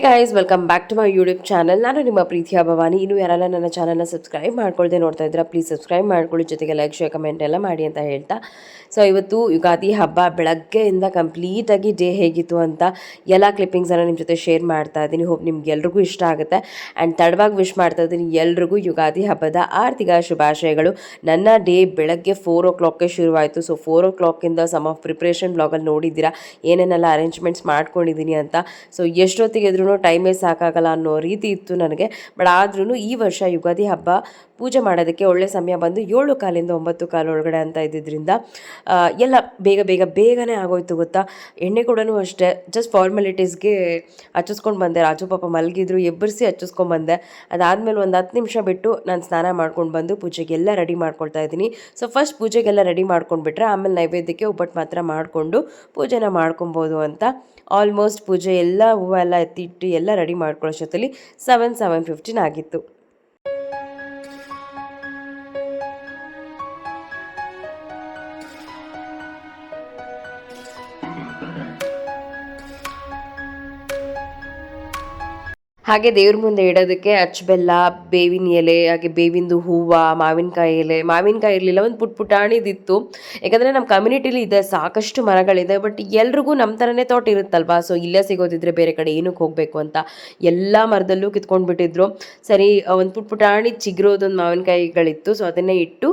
Guys, welcome back to my YouTube channel. ನಾನು ನಿಮ್ಮ ಪ್ರೀತಿಯ ಭವಾನಿ. ಇನ್ನೂ ಯಾರೆಲ್ಲ ನನ್ನ ಚಾನಲ್ನ ಸಬ್ಸ್ಕ್ರೈಬ್ ಮಾಡ್ಕೊಳ್ದೆ ನೋಡ್ತಾ ಇದ್ದೀರಾ, ಪ್ಲೀಸ್ ಸಬ್ಸ್ಕ್ರೈಬ್ ಮಾಡ್ಕೊಳ್ಳಿ, ಜೊತೆಗೆ ಲೈಕ್, ಶೇರ್, ಕಮೆಂಟ್ ಎಲ್ಲ ಮಾಡಿ ಅಂತ ಹೇಳ್ತಾ, ಸೊ ಇವತ್ತು ಯುಗಾದಿ ಹಬ್ಬ ಬೆಳಗ್ಗೆಯಿಂದ ಕಂಪ್ಲೀಟಾಗಿ ಡೇ ಹೇಗಿತ್ತು ಅಂತ ಎಲ್ಲ ಕ್ಲಿಪ್ಪಿಂಗ್ಸನ್ನು ನಿಮ್ಮ ಜೊತೆ ಶೇರ್ ಮಾಡ್ತಾ ಇದ್ದೀನಿ. ಹೋಪ್ ನಿಮ್ಗೆ ಎಲ್ರಿಗೂ ಇಷ್ಟ ಆಗುತ್ತೆ. ಆ್ಯಂಡ್ ತಡವಾಗಿ ವಿಶ್ ಮಾಡ್ತಾ ಇದ್ದೀನಿ ಎಲ್ರಿಗೂ ಯುಗಾದಿ ಹಬ್ಬದ ಆರ್ಥಿಕ ಶುಭಾಶಯಗಳು. ನನ್ನ ಡೇ ಬೆಳಗ್ಗೆ 4 o'clockಗೆ ಶುರುವಾಯಿತು. ಸೊ 4 o'clockಯಿಂದ ಸಮ್ ಆಫ್ ಪ್ರಿಪ್ರೇಷನ್ ಬ್ಲಾಗಲ್ಲಿ ನೋಡಿದ್ದೀರಾ ಏನೇನೆಲ್ಲ ಅರೇಂಜ್ಮೆಂಟ್ಸ್ ಮಾಡ್ಕೊಂಡಿದ್ದೀನಿ ಅಂತ. ಸೊ ಎಷ್ಟೊತ್ತಿಗೆ ಇದ್ರೂ ಟೈಮೇ ಸಾಕಾಗಲ್ಲ ಅನ್ನೋ ರೀತಿ ಇತ್ತು ನನಗೆ. ಬಟ್ ಆದ್ರೂ ಈ ವರ್ಷ ಯುಗಾದಿ ಹಬ್ಬ ಪೂಜೆ ಮಾಡೋದಕ್ಕೆ ಒಳ್ಳೆ ಸಮಯ ಬಂದು 7:15 9:15 ಒಳಗಡೆ ಅಂತ ಇದ್ದಿದ್ದರಿಂದ ಎಲ್ಲ ಬೇಗನೆ ಆಗೋಯ್ತು ಗೊತ್ತಾ. ಎಣ್ಣೆ ಕೂಡ ಅಷ್ಟೇ, ಜಸ್ಟ್ ಫಾರ್ಮಾಲಿಟೀಸ್ಗೆ ಹಚ್ಚಿಸ್ಕೊಂಡು ಬಂದೆ. ರಾಜು ಪಾಪ ಮಲಗಿದ್ರು, ಎಬ್ಬರಿಸಿ ಹಚ್ಚಿಸ್ಕೊಂಡ್ಬಂದೆ. ಅದಾದಮೇಲೆ ಒಂದು 10 ನಿಮಿಷ ಬಿಟ್ಟು ನಾನು ಸ್ನಾನ ಮಾಡ್ಕೊಂಡು ಬಂದು ಪೂಜೆಗೆಲ್ಲ ರೆಡಿ ಮಾಡ್ಕೊಳ್ತಾ ಇದ್ದೀನಿ. ಸೊ ಫಸ್ಟ್ ಪೂಜೆಗೆಲ್ಲ ರೆಡಿ ಮಾಡ್ಕೊಂಡ್ಬಿಟ್ರೆ ಆಮೇಲೆ ನೈವೇದ್ಯಕ್ಕೆ ಒಬ್ಬಟ್ಟು ಮಾತ್ರ ಮಾಡಿಕೊಂಡು ಪೂಜೆನ ಮಾಡ್ಕೊಬೋದು ಅಂತ. ಆಲ್ಮೋಸ್ಟ್ ಪೂಜೆ ಎಲ್ಲ ಹೂವು ಎಲ್ಲ ಎತ್ತಿಟ್ಟು ಎಲ್ಲ ರೆಡಿ ಮಾಡ್ಕೊಳ್ಳೋ ಜೊತೆಲಿ 7:15 ಆಗಿತ್ತು. ಹಾಗೆ ದೇವ್ರ ಮುಂದೆ ಇಡೋದಕ್ಕೆ ಬೆಲ್ಲ, ಬೇವಿನ ಎಲೆ, ಹಾಗೆ ಬೇವಿಂದು ಹೂವು, ಮಾವಿನಕಾಯಿ ಎಲೆ. ಮಾವಿನಕಾಯಿ ಇರಲಿಲ್ಲ, ಒಂದು ಪುಟಾಣಿದಿತ್ತು. ಯಾಕಂದರೆ ನಮ್ಮ ಕಮ್ಯುನಿಟಿಲಿ ಇದೆ, ಸಾಕಷ್ಟು ಮರಗಳಿದೆ. ಬಟ್ ಎಲ್ರಿಗೂ ನಮ್ಮ ಥರನೇ ತೋಟ ಇರುತ್ತಲ್ವಾ. ಸೊ ಇಲ್ಲೇ ಸಿಗೋದಿದ್ರೆ ಬೇರೆ ಕಡೆ ಏನಕ್ಕೆ ಹೋಗಬೇಕು ಅಂತ ಎಲ್ಲ ಮರದಲ್ಲೂ ಕಿತ್ಕೊಂಡು ಬಿಟ್ಟಿದ್ರು. ಸರಿ, ಒಂದು ಪುಟಾಣಿ ಚಿಗುರೋದೊಂದು ಮಾವಿನಕಾಯಿಗಳಿತ್ತು. ಸೊ ಅದನ್ನೇ ಇಟ್ಟು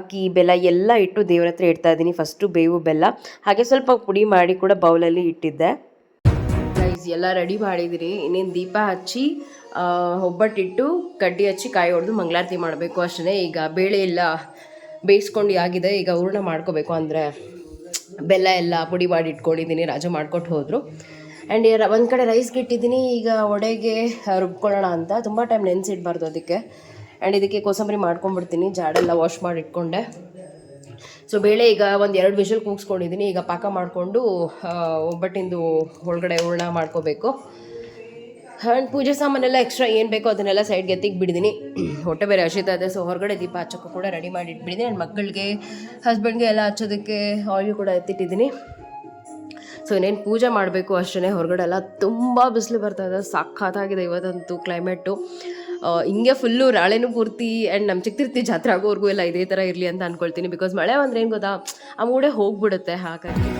ಅಕ್ಕಿ, ಬೆಲ್ಲ ಎಲ್ಲ ಇಟ್ಟು ದೇವ್ರ ಹತ್ರ ಇಡ್ತಾ ಇದ್ದೀನಿ. ಫಸ್ಟು ಬೇವು ಬೆಲ್ಲ, ಹಾಗೆ ಸ್ವಲ್ಪ ಪುಡಿ ಮಾಡಿ ಕೂಡ ಬೌಲಲ್ಲಿ ಇಟ್ಟಿದ್ದೆ. ಎಲ್ಲ ರೆಡಿ ಮಾಡಿದ್ದೀನಿ. ಇನ್ನೇನು ದೀಪ ಹಚ್ಚಿ ಒಬ್ಬಟ್ಟಿಟ್ಟು ಕಡ್ಡಿ ಹಚ್ಚಿ ಕಾಯಿ ಹೊಡೆದು ಮಂಗಳಾರತಿ ಮಾಡಬೇಕು ಅಷ್ಟೇ. ಈಗ ಬೇಳೆ ಎಲ್ಲ ಬೇಯಿಸ್ಕೊಂಡು ಆಗಿದೆ, ಈಗ ಹೂರ್ಣ ಮಾಡ್ಕೋಬೇಕು. ಅಂದರೆ ಬೆಲ್ಲ ಎಲ್ಲ ಪುಡಿ ಮಾಡಿ ಇಟ್ಕೊಂಡಿದ್ದೀನಿ, ರಾಜ ಮಾಡ್ಕೊಟ್ಟು ಹೋದರು. ಆ್ಯಂಡ್ ಒಂದು ಕಡೆ ರೈಸ್ಗೆ ಇಟ್ಟಿದ್ದೀನಿ. ಈಗ ಒಡೆಗೆ ರುಬ್ಕೊಳ್ಳೋಣ ಅಂತ. ತುಂಬ ಟೈಮ್ ನೆನೆಸಿಡ್ಬಾರ್ದು ಅದಕ್ಕೆ. ಆ್ಯಂಡ್ ಇದಕ್ಕೆ ಕೋಸಂಬರಿ ಮಾಡ್ಕೊಂಡ್ಬಿಡ್ತೀನಿ. ಜಾಡೆಲ್ಲ ವಾಶ್ ಮಾಡಿ ಇಟ್ಕೊಂಡೆ. ಸೊ ಬೇಳೆ ಈಗ ಒಂದು 2 ವಿಷಲ್ ಕೂಗಿಸ್ಕೊಂಡಿದ್ದೀನಿ. ಈಗ ಪಾಕ ಮಾಡಿಕೊಂಡು ಒಬ್ಬಟ್ಟಿಂದು ಒಳಗಡೆ ಹೂರ್ಣ ಮಾಡ್ಕೋಬೇಕು. ಆ್ಯಂಡ್ ಪೂಜೆ ಸಾಮಾನೆಲ್ಲ ಎಕ್ಸ್ಟ್ರಾ ಏನು ಬೇಕೋ ಅದನ್ನೆಲ್ಲ ಸೈಡ್ಗೆ ಎತ್ತಿಗೆ ಬಿಡಿದ್ದೀನಿ. ಹೊಟ್ಟೆ ಬೇರೆ ಹಸಿತಾ ಇದೆ. ಸೊ ಹೊರಗಡೆ ದೀಪ ಹಚ್ಚೋಕ್ಕೂ ಕೂಡ ರೆಡಿ ಮಾಡಿ ಇಟ್ಬಿಟ್ಟಿದ್ದೀನಿ. ನನ್ನ ಮಕ್ಕಳಿಗೆ, ಹಸ್ಬೆಂಡ್ಗೆ ಎಲ್ಲ ಹಚ್ಚೋದಕ್ಕೆ ಆಯಿಲ್ ಕೂಡ ಎತ್ತಿಟ್ಟಿದ್ದೀನಿ. ಸೊ ಇನ್ನೇನು ಪೂಜೆ ಮಾಡಬೇಕು ಅಷ್ಟೇ. ಹೊರಗಡೆ ಎಲ್ಲ ತುಂಬ ಬಿಸಿಲು ಬರ್ತಾಯಿದೆ, ಸಖತ್ತಾಗಿದೆ ಇವತ್ತಂತೂ ಕ್ಲೈಮೇಟು. ಹಿಂಗೆ ಫುಲ್ಲು ನಾಳೆನೂ ಪೂರ್ತಿ ಆ್ಯಂಡ್ ನಮ್ಮ ಚಿಕ್ಕತಿರ್ತಿ ಜಾತ್ರೆ ಆಗೋವರೆಗೂ ಎಲ್ಲ ಇದೇ ಥರ ಇರಲಿ ಅಂತ ಅಂದ್ಕೊಳ್ತೀನಿ. ಬಿಕಾಸ್ ಮಳೆ ಅಂದರೆ ಏನು ಗೊತ್ತಾ, ಆ ಮೂಡೆ ಹೋಗ್ಬಿಡುತ್ತೆ. ಹಾಗಾಗಿ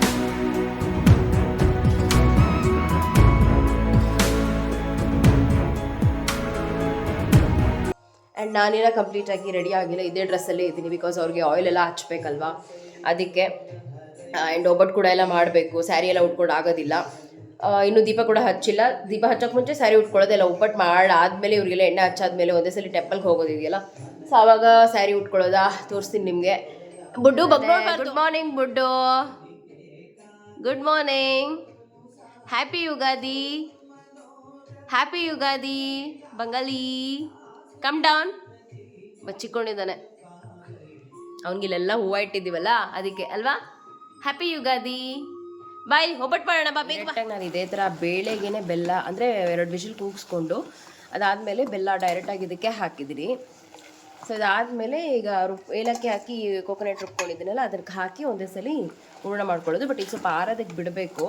ಆ್ಯಂಡ್ ನಾನೇನೋ ಕಂಪ್ಲೀಟಾಗಿ ರೆಡಿ ಆಗಿಲ್ಲ, ಇದೇ ಡ್ರೆಸ್ಸಲ್ಲೇ ಇದ್ದೀನಿ. ಬಿಕಾಸ್ ಅವ್ರಿಗೆ ಆಯಿಲ್ ಎಲ್ಲ ಹಚ್ಬೇಕಲ್ವಾ, ಅದಕ್ಕೆ. ಆ್ಯಂಡ್ ಒಬ್ಬಟ್ಟು ಕೂಡ ಎಲ್ಲ ಮಾಡಬೇಕು. ಸ್ಯಾರಿ ಎಲ್ಲ ಉಟ್ಕೊಂಡು ಆಗೋದಿಲ್ಲ. ಇನ್ನೂ ದೀಪ ಕೂಡ ಹಚ್ಚಿಲ್ಲ. ದೀಪ ಹಚ್ಚೋಕೆ ಮುಂಚೆ ಸ್ಯಾರಿ ಉಟ್ಕೊಳ್ಳೋದೆಲ್ಲ ಒಬ್ಬಟ್ಟು ಮಾಡಾದ್ಮೇಲೆ ಇವ್ರಿಗೆಲ್ಲ ಎಣ್ಣೆ ಹಚ್ಚಾದ್ಮೇಲೆ ಒಂದೇ ಸಲ ಟೆಂಪಲ್ಗೆ ಹೋಗೋದಿದೆಯಲ್ಲ, ಸೊ ಆವಾಗ ಸ್ಯಾರಿ ಉಟ್ಕೊಳ್ಳೋದಾ ತೋರಿಸ್ತೀನಿ ನಿಮಗೆ. Buddu good morning Buddu, good morning, happy Ugadi, happy Ugadi ಬಂಗಾಲಿ. Come down. ಬಚ್ಚಿಕೊಂಡಿದ್ದಾನೆ, ಅವನಿಗಿಲ್ಲೆಲ್ಲ ಹೂವು ಇಟ್ಟಿದ್ದೀವಲ್ಲ ಅದಕ್ಕೆ ಅಲ್ವಾ. Happy Ugadi, bye. ಒಬ್ಬಟ್ಟು ಮಾಡೋಣ ಬಾ ಬೇಗ. ನಾನು ಇದೇ ಥರ ಬೇಳೆಗೇನೆ ಬೆಲ್ಲ ಅಂದರೆ 2 ವಿಷಲ್ ಕೂಗಿಸ್ಕೊಂಡು ಅದಾದಮೇಲೆ ಬೆಲ್ಲ ಡೈರೆಕ್ಟಾಗಿ ಇದಕ್ಕೆ ಹಾಕಿದ್ದೀನಿ. ಸೊ ಇದಾದಮೇಲೆ ಈಗ ಏಲಕ್ಕಿ ಹಾಕಿ ಕೋಕೋನಟ್ ರುಬ್ಕೊಂಡಿದ್ದೀನಲ್ಲ ಅದಕ್ಕೆ ಹಾಕಿ ಒಂದೇ ಸಲ ಹೂರ್ಣ ಮಾಡ್ಕೊಳ್ಳೋದು. ಬಟ್ ಈಗ ಸ್ವಲ್ಪ ಆರೋದಕ್ಕೆ ಬಿಡಬೇಕು.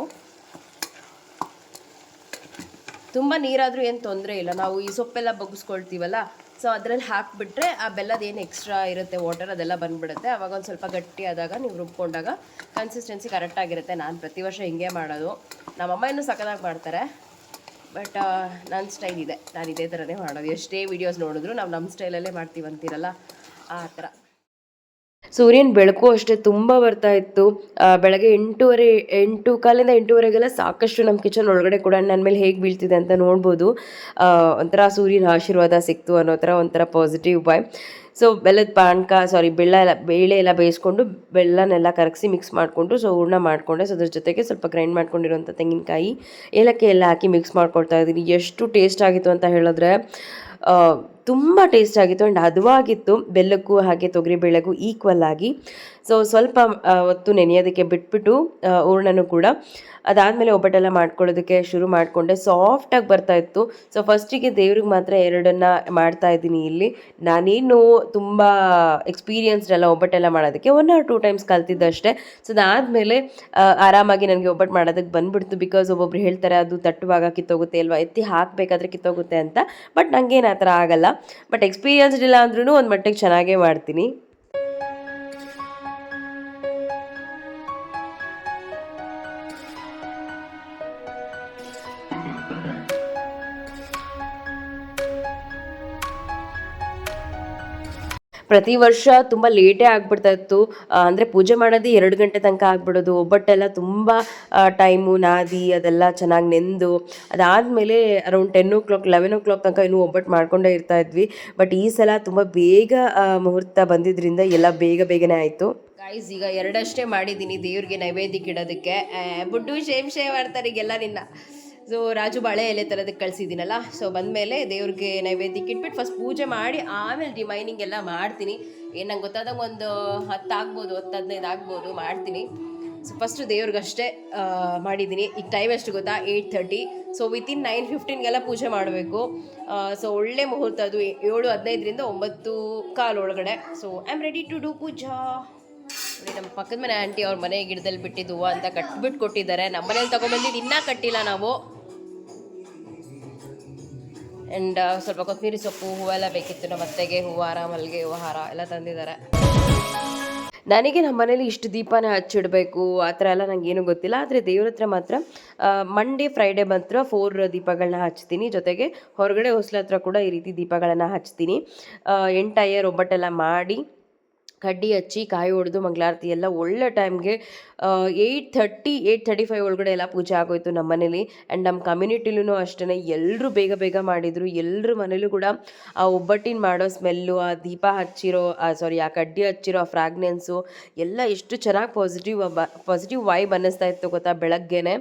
ತುಂಬ ನೀರಾದರೂ ಏನು ತೊಂದರೆ ಇಲ್ಲ. ನಾವು ಈ ಸೊಪ್ಪೆಲ್ಲ ಬಗ್ಗಿಸ್ಕೊಳ್ತೀವಲ್ಲ, ಸೊ ಅದರಲ್ಲಿ ಹಾಕಿಬಿಟ್ರೆ ಆ ಬೆಲ್ಲದ ಏನು ಎಕ್ಸ್ಟ್ರಾ ಇರುತ್ತೆ ವಾಟರ್ ಅದೆಲ್ಲ ಬಂದುಬಿಡುತ್ತೆ. ಆವಾಗ ಒಂದು ಸ್ವಲ್ಪ ಗಟ್ಟಿ ಆದಾಗ ನೀವು ರುಬ್ಕೊಂಡಾಗ ಕನ್ಸಿಸ್ಟೆನ್ಸಿ ಕರೆಕ್ಟಾಗಿರುತ್ತೆ. ನಾನು ಪ್ರತಿ ವರ್ಷ ಹಿಂಗೆ ಮಾಡೋದು. ನಮ್ಮಮ್ಮ ಇನ್ನೂ ಸಖತ್ತಾಗಿ ಮಾಡ್ತಾರೆ. ಬಟ್ ನನ್ನ ಸ್ಟೈಲ್ ಇದೆ, ನಾನು ಇದೇ ಥರನೇ ಮಾಡೋದು. ಎಷ್ಟೇ ವೀಡಿಯೋಸ್ ನೋಡಿದ್ರು ನಾವು ನಮ್ಮ ಸ್ಟೈಲಲ್ಲೇ ಮಾಡ್ತೀವಂತೀರಲ್ಲ, ಆ ಥರ. ಸೂರ್ಯನ ಬೆಳಕು ಅಷ್ಟೇ ತುಂಬ ಬರ್ತಾ ಇತ್ತು. ಬೆಳಗ್ಗೆ 8 ಕಾಲಿಂದ 8:15ಗೆಲ್ಲ ಸಾಕಷ್ಟು ನಮ್ಮ ಕಿಚನ್ ಒಳಗಡೆ ಕೂಡ ನನ್ನ ಮೇಲೆ ಹೇಗೆ ಬೀಳ್ತಿದೆ ಅಂತ ನೋಡ್ಬೋದು. ಒಂಥರ ಸೂರ್ಯನ ಆಶೀರ್ವಾದ ಸಿಕ್ತು ಅನ್ನೋ ಥರ ಒಂಥರ ಪಾಸಿಟಿವ್ ಬಾಯ್. ಸೊ ಬೆಲ್ಲದ ಬೇಳೆ ಎಲ್ಲ ಬೇಯಿಸ್ಕೊಂಡು ಬೆಲ್ಲನೆಲ್ಲ ಕರಗಿಸಿ ಮಿಕ್ಸ್ ಮಾಡಿಕೊಂಡು ಸೊ ಹೂರ್ಣ ಮಾಡಿಕೊಂಡೆ. ಸೊ ಅದ್ರ ಜೊತೆಗೆ ಸ್ವಲ್ಪ ಗ್ರೈಂಡ್ ಮಾಡ್ಕೊಂಡಿರೋಂಥ ತೆಂಗಿನಕಾಯಿ, ಏಲಕ್ಕಿ ಎಲ್ಲ ಹಾಕಿ ಮಿಕ್ಸ್ ಮಾಡ್ಕೊಳ್ತಾ ಇದ್ದೀನಿ. ಎಷ್ಟು ಟೇಸ್ಟ್ ಆಗಿತ್ತು ಅಂತ ಹೇಳಿದ್ರೆ ತುಂಬ ಟೇಸ್ಟ್ ಆಗಿತ್ತು ಆ್ಯಂಡ್ ಹದವಾಗಿತ್ತು, ಬೆಲ್ಲಕ್ಕೂ ಹಾಗೆ ತೊಗರಿಬೇಳೆಗೂ ಈಕ್ವಲ್ ಆಗಿ. ಸೊ ಸ್ವಲ್ಪ ಹೊತ್ತು ನೆನೆಯೋದಕ್ಕೆ ಬಿಟ್ಬಿಟ್ಟು ಹೂರಣನೂ ಕೂಡ ಅದಾದಮೇಲೆ ಒಬ್ಬಟ್ಟೆಲ್ಲ ಮಾಡ್ಕೊಳ್ಳೋದಕ್ಕೆ ಶುರು ಮಾಡಿಕೊಂಡೆ. ಸಾಫ್ಟಾಗಿ ಬರ್ತಾಯಿತ್ತು. ಸೊ ಫಸ್ಟಿಗೆ ದೇವ್ರಿಗೆ ಮಾತ್ರ 2 ಮಾಡ್ತಾ ಇದ್ದೀನಿ ಇಲ್ಲಿ. ನಾನೇನು ತುಂಬ ಎಕ್ಸ್ಪೀರಿಯನ್ಸ್ಡ್ ಅಲ್ಲ ಒಬ್ಬಟ್ಟೆಲ್ಲ ಮಾಡೋದಕ್ಕೆ, 1 or 2 ಟೈಮ್ಸ್ ಕಲ್ತಿದ್ದಷ್ಟೇ. ಸೊ ಅದಾದಮೇಲೆ ಆರಾಮಾಗಿ ನನಗೆ ಒಬ್ಬಟ್ಟು ಮಾಡೋದಕ್ಕೆ ಬಂದುಬಿಡ್ತು. ಬಿಕಾಸ್ ಒಬ್ಬೊಬ್ರು ಹೇಳ್ತಾರೆ ಅದು ತಟ್ಟುವಾಗ ಕಿತ್ತೋಗುತ್ತೆ ಅಲ್ವಾ, ಎತ್ತಿ ಹಾಕಬೇಕಾದ್ರೆ ಕಿತ್ತೋಗುತ್ತೆ ಅಂತ. ಬಟ್ ನನಗೇನು ಆ ಥರ ಆಗಲ್ಲ. ಬಟ್ ಎಕ್ಸ್ಪೀರಿಯನ್ಸ್ಡ್ ಇಲ್ಲ ಅಂದ್ರೂ ಒಂದು ಮಟ್ಟಿಗೆ ಚೆನ್ನಾಗೇ ಮಾಡ್ತೀನಿ. ಪ್ರತಿ ವರ್ಷ ತುಂಬ ಲೇಟೇ ಆಗ್ಬಿಡ್ತಾ ಇತ್ತು. ಅಂದರೆ ಪೂಜೆ ಮಾಡೋದೇ 2 ಗಂಟೆ ತನಕ ಆಗ್ಬಿಡೋದು. ಒಬ್ಬಟ್ಟೆಲ್ಲ ತುಂಬ ಟೈಮು ನಾದಿ ಅದೆಲ್ಲ ಚೆನ್ನಾಗಿ ನೆಂದು ಅದಾದಮೇಲೆ ಅರೌಂಡ್ 10 o'clock 11 o'clock ತನಕ ಇನ್ನೂ ಒಬ್ಬಟ್ಟು ಮಾಡ್ಕೊಂಡೇ ಇರ್ತಾ ಇದ್ವಿ. ಬಟ್ ಈ ಸಲ ತುಂಬ ಬೇಗ ಮುಹೂರ್ತ ಬಂದಿದ್ದರಿಂದ ಎಲ್ಲ ಬೇಗನೆ ಆಯಿತು. ಗೈಸ್, ಈಗ 2 ಅಷ್ಟೇ ಮಾಡಿದ್ದೀನಿ ದೇವ್ರಿಗೆ ನೈವೇದ್ಯಕ್ಕೆ ಇಡೋದಕ್ಕೆ. ಬುಡ್ಡು ಶೇಮ್ ಮಾಡ್ತಾರೆ ಈಗೆಲ್ಲ ನಿನ್ನ. ಸೊ ರಾಜು ಬಾಳೆ ಎಲೆ ತರೋದಕ್ಕೆ ಕಳಿಸಿದ್ದೀನಲ್ಲ, ಸೊ ಬಂದಮೇಲೆ ದೇವ್ರಿಗೆ ನೈವೇದ್ಯಕ್ಕೆ ಇಟ್ಬಿಟ್ಟು ಫಸ್ಟ್ ಪೂಜೆ ಮಾಡಿ ಆಮೇಲೆ ರಿಮೈನಿಂಗ್ ಎಲ್ಲ ಮಾಡ್ತೀನಿ. ಏನು ನಂಗೆ ಗೊತ್ತಾದಾಗ ಒಂದು 10 ಆಗ್ಬೋದು, 10-15 ಆಗ್ಬೋದು ಮಾಡ್ತೀನಿ. ಸೊ ಫಸ್ಟು ದೇವ್ರಿಗಷ್ಟೇ ಮಾಡಿದ್ದೀನಿ. ಈಗ ಟೈಮ್ ಎಷ್ಟು ಗೊತ್ತಾ, 8:30. ಸೊ ವಿತಿನ್ 9:15ಗೆಲ್ಲ ಪೂಜೆ ಮಾಡಬೇಕು. ಸೊ ಒಳ್ಳೆ ಮುಹೂರ್ತ ಅದು, 7:15ರಿಂದ 9:15 ಒಳಗಡೆ. So I am ready to do puja. ನೋಡಿ, ನಮ್ಮ ಪಕ್ಕದ ಮನೆ ಆಂಟಿ ಅವ್ರ ಮನೆ ಗಿಡದಲ್ಲಿ ಬಿಟ್ಟಿದ್ದು ಹೂವು ಅಂತ ಕಟ್ಬಿಟ್ಟು ಕೊಟ್ಟಿದ್ದಾರೆ. ನಮ್ಮ ಮನೇಲಿ ತೊಗೊಂಬಂದಿದ್ದು ಇನ್ನೂ ಕಟ್ಟಿಲ್ಲ ನಾವು. ಆ್ಯಂಡ್ ಸ್ವಲ್ಪ ಕೊತ್ತಂಬರಿ ಸೊಪ್ಪು ಹೂವೆಲ್ಲ ಬೇಕಿತ್ತು. ನಮ್ಮ ಅತ್ತೆಗೆ ಹೂವಾರ, ಮಲ್ಲಿಗೆ ಹೂವು ಹಾರ ಎಲ್ಲ ತಂದಿದ್ದಾರೆ. ನನಗೆ ನಮ್ಮ ಮನೇಲಿ ಇಷ್ಟು ದೀಪನ ಹಚ್ಚಿಡಬೇಕು ಆ ಥರ ಎಲ್ಲ ನನಗೇನು ಗೊತ್ತಿಲ್ಲ. ಆದರೆ ದೇವ್ರ ಹತ್ರ ಮಾತ್ರ ಮಂಡೇ ಫ್ರೈಡೇ ಮಾತ್ರ 4 ದೀಪಗಳನ್ನ ಹಚ್ತೀನಿ. ಜೊತೆಗೆ ಹೊರಗಡೆ ಹೊಸ್ಲ ಹತ್ರ ಕೂಡ ಈ ರೀತಿ ದೀಪಗಳನ್ನು ಹಚ್ತೀನಿ. ಎಂಟೈರ್ ಒಬ್ಬಟ್ಟೆಲ್ಲ ಮಾಡಿ ಕಡ್ಡಿ ಹಚ್ಚಿ ಕಾಯಿ ಹೊಡೆದು ಮಂಗಳಾರತಿ ಎಲ್ಲ ಒಳ್ಳೆ ಟೈಮ್ಗೆ 8:30 8:35 ಒಳಗಡೆ ಎಲ್ಲ ಪೂಜೆ ಆಗೋಯ್ತು ನಮ್ಮ ಮನೇಲಿ. ಆ್ಯಂಡ್ ನಮ್ಮ ಕಮ್ಯುನಿಟಿಲೂ ಅಷ್ಟೇ ಎಲ್ಲರೂ ಬೇಗ ಮಾಡಿದರು. ಎಲ್ಲರ ಮನೇಲೂ ಕೂಡ ಆ ಒಬ್ಬಟ್ಟಿನ ಮಾಡೋ ಸ್ಮೆಲ್ಲು, ಆ ದೀಪ ಹಚ್ಚಿರೋ ಆ ಕಡ್ಡಿ ಹಚ್ಚಿರೋ ಆ ಫ್ರಾಗ್ನೆನ್ಸು ಎಲ್ಲ ಎಷ್ಟು ಚೆನ್ನಾಗಿ ಪಾಸಿಟಿವ್ ವೈಬ್ ಅನ್ನಿಸ್ತಾ ಇತ್ತು ಗೊತ್ತಾ ಬೆಳಗ್ಗೆನೆ.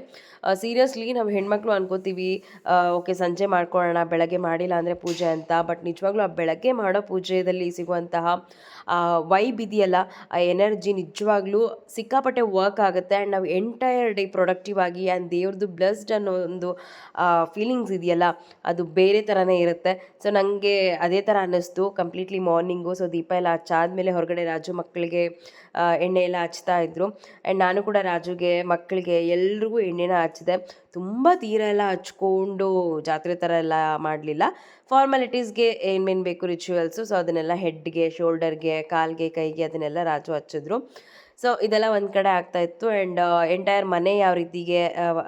ಸೀರಿಯಸ್ಲಿ ನಾವು ಹೆಣ್ಮಕ್ಳು ಅನ್ಕೋತೀವಿ ಓಕೆ ಸಂಜೆ ಮಾಡ್ಕೊಳ್ಳೋಣ, ಬೆಳಗ್ಗೆ ಮಾಡಿಲ್ಲ ಅಂದರೆ ಪೂಜೆ ಅಂತ. ಬಟ್ ನಿಜವಾಗ್ಲೂ ಆ ಬೆಳಗ್ಗೆ ಮಾಡೋ ಪೂಜೆಯಲ್ಲಿ ಸಿಗುವಂತಹ ವೈಬ್ ಇದೆಯಲ್ಲ, ಆ ಎನರ್ಜಿ ನಿಜವಾಗ್ಲೂ ಸಿಕ್ಕಾಪಟ್ಟೆ ವರ್ಕ್ ಆಗುತ್ತೆ. ಆ್ಯಂಡ್ ನಾವು ಎಂಟೈರ್ ಡೇ ಪ್ರೊಡಕ್ಟಿವ್ ಆಗಿ ಆ್ಯಂಡ್ ದೇವ್ರದ್ದು ಬ್ಲೆಸ್ಡ್ ಅನ್ನೋ ಒಂದು ಫೀಲಿಂಗ್ಸ್ ಇದೆಯಲ್ಲ, ಅದು ಬೇರೆ ಥರನೇ ಇರುತ್ತೆ. ಸೊ ನನಗೆ ಅದೇ ಥರ ಅನ್ನಿಸ್ತು ಕಂಪ್ಲೀಟ್ಲಿ ಮಾರ್ನಿಂಗು. ಸೊ ದೀಪ ಎಲ್ಲ ಹಚ್ಚಾದ್ಮೇಲೆ ಹೊರಗಡೆ ರಾಜು ಮಕ್ಕಳಿಗೆ ಎಣ್ಣೆ ಎಲ್ಲ ಹಚ್ತಾ ಇದ್ರು. ಆ್ಯಂಡ್ ನಾನು ಕೂಡ ರಾಜುಗೆ ಮಕ್ಕಳಿಗೆ ಎಲ್ರಿಗೂ ಎಣ್ಣೆನ ಹಚ್ಚಿದೆ. ತುಂಬ ತೀರ ಎಲ್ಲ ಹಚ್ಕೊಂಡು ಜಾತ್ರೆ ಥರ ಎಲ್ಲ ಮಾಡಲಿಲ್ಲ. ಫಾರ್ಮಾಲಿಟೀಸ್ಗೆ ಏನೇನು ಬೇಕು ರಿಚುವಲ್ಸು, ಸೊ ಅದನ್ನೆಲ್ಲ ಹೆಡ್ಗೆ, ಶೋಲ್ಡರ್ಗೆ, ಕಾಲಿಗೆ, ಕೈಗೆ ಅದನ್ನೆಲ್ಲ ರಾಜು ಹಚ್ಚಿದ್ರು. ಸೊ ಇದೆಲ್ಲ ಒಂದು ಕಡೆ ಆಗ್ತಾಯಿತ್ತು. ಆ್ಯಂಡ್ ಎಂಟೈರ್ ಮನೆ ಯಾವ ರೀತಿಗೆ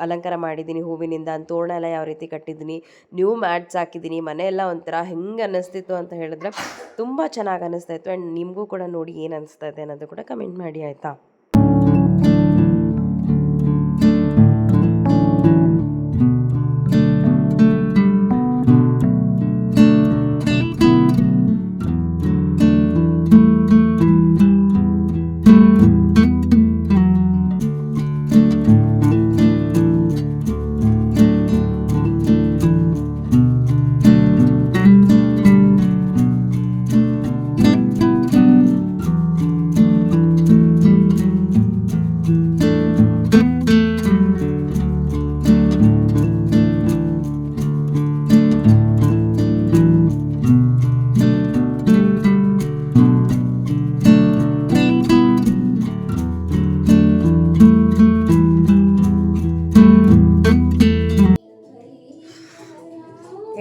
ಅಲಂಕಾರ ಮಾಡಿದ್ದೀನಿ ಹೂವಿನಿಂದ, ತೋರಣ ಎಲ್ಲ ಯಾವ ರೀತಿ ಕಟ್ಟಿದ್ದೀನಿ, ನ್ಯೂ ಮ್ಯಾಟ್ಸ್ ಹಾಕಿದ್ದೀನಿ, ಮನೆ ಎಲ್ಲ ಒಂಥರ ಹೆಂಗೆ ಅನ್ನಿಸ್ತಿತ್ತು ಅಂತ ಹೇಳಿದ್ರೆ ತುಂಬ ಚೆನ್ನಾಗಿ ಅನ್ನಿಸ್ತಾ ಇತ್ತು. ಆ್ಯಂಡ್ ನಿಮಗೂ ಕೂಡ ನೋಡಿ ಏನು ಅನ್ನಿಸ್ತಾ ಇದೆ ಅನ್ನೋದು ಕೂಡ ಕಮೆಂಟ್ ಮಾಡಿ ಆಯಿತಾ.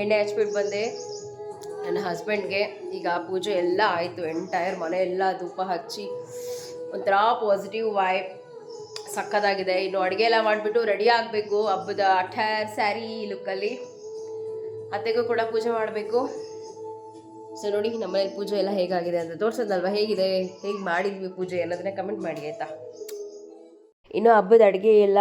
ಎಣ್ಣೆ ಹಚ್ಬಿಟ್ಟು ಬಂದೆ ನನ್ನ ಹಸ್ಬೆಂಡ್ಗೆ. ಈಗ ಪೂಜೆ ಎಲ್ಲ ಆಯಿತು, ಎಂಟೈರ್ ಮನೆ ಎಲ್ಲ ಧೂಪ ಹಚ್ಚಿ ಒಂಥರ ಪಾಸಿಟಿವ್ ವೈಬ್ ಸಕ್ಕತ್ತಾಗಿದೆ. ಇನ್ನು ಅಡುಗೆ ಎಲ್ಲ ಮಾಡಿಬಿಟ್ಟು ರೆಡಿ ಆಗಬೇಕು ಹಬ್ಬದ ಅಠಾರ್ ಸ್ಯಾರಿ ಲುಕ್ಕಲ್ಲಿ. ಅತ್ತೆಗೂ ಕೂಡ ಪೂಜೆ ಮಾಡಬೇಕು. ಸೊ ನೋಡಿ ನಮ್ಮನೇಲಿ ಪೂಜೆ ಎಲ್ಲ ಹೇಗಾಗಿದೆ ಅಂತ ತೋರಿಸೋದಲ್ವ, ಹೇಗಿದೆ, ಹೇಗೆ ಮಾಡಿದ್ವಿ ಪೂಜೆ ಅನ್ನೋದನ್ನ ಕಮೆಂಟ್ ಮಾಡಿ ಆಯಿತಾ. ಇನ್ನು ಹಬ್ಬದ ಅಡುಗೆ ಎಲ್ಲ